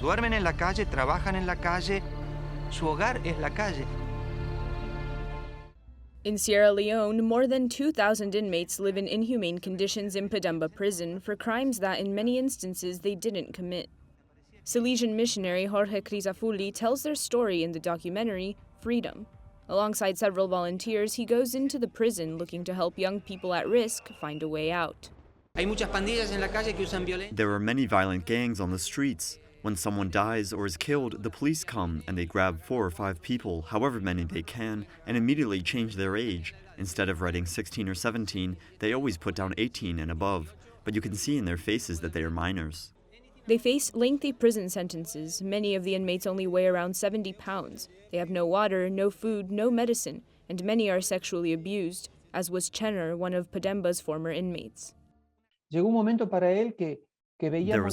Duermen en la calle, trabajan en la calle. Su hogar es la calle. In Sierra Leone, more than 2,000 inmates live in inhumane conditions in Pademba Prison for crimes that, in many instances, they didn't commit. Salesian missionary Jorge Crisafulli tells their story in the documentary Freetown. Alongside several volunteers, he goes into the prison looking to help young people at risk find a way out. There are many violent gangs on the streets. When someone dies or is killed, the police come and they grab 4 or 5 people, however many they can, and immediately change their age. Instead of writing 16 or 17, they always put down 18 and above. But you can see in their faces that they are minors. They face lengthy prison sentences. Many of the inmates only weigh around 70 pounds. They have no water, no food, no medicine, and many are sexually abused, as was Chenner, one of Pademba's former inmates. There was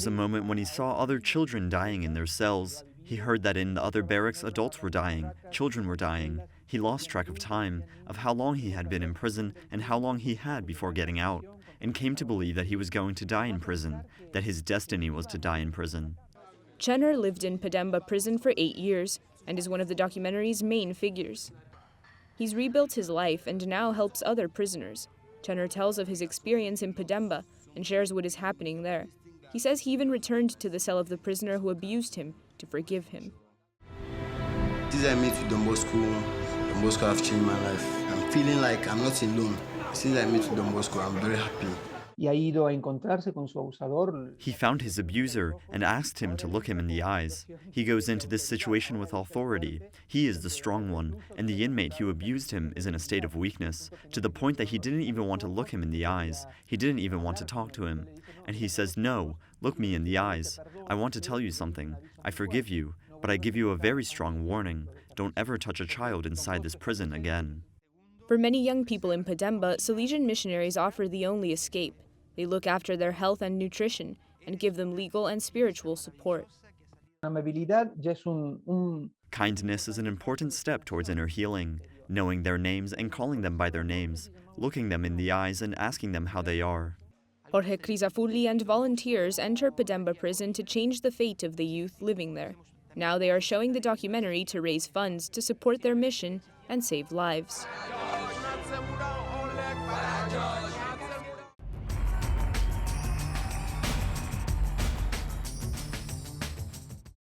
a moment when he saw other children dying in their cells. He heard that in the other barracks, adults were dying, children were dying. He lost track of time, of how long he had been in prison and how long he had before getting out, and came to believe that he was going to die in prison, that his destiny was to die in prison. Chenner lived in Pademba Prison for 8 years and is one of the documentary's main figures. He's rebuilt his life and now helps other prisoners. Chenner tells of his experience in Pademba and shares what is happening there. He says he even returned to the cell of the prisoner who abused him to forgive him. Since I met with Don Bosco have changed my life. I'm feeling like I'm not alone. Since I met with Don Bosco, I'm very happy. He found his abuser and asked him to look him in the eyes. He goes into this situation with authority. He is the strong one, and the inmate who abused him is in a state of weakness, to the point that he didn't even want to look him in the eyes. He didn't even want to talk to him. And he says, "No, look me in the eyes. I want to tell you something. I forgive you, but I give you a very strong warning. Don't ever touch a child inside this prison again." For many young people in Pademba, Salesian missionaries offer the only escape. They look after their health and nutrition and give them legal and spiritual support. Kindness is an important step towards inner healing, knowing their names and calling them by their names, looking them in the eyes and asking them how they are. Jorge Crisafulli and volunteers enter Pademba Prison to change the fate of the youth living there. Now they are showing the documentary to raise funds to support their mission and save lives.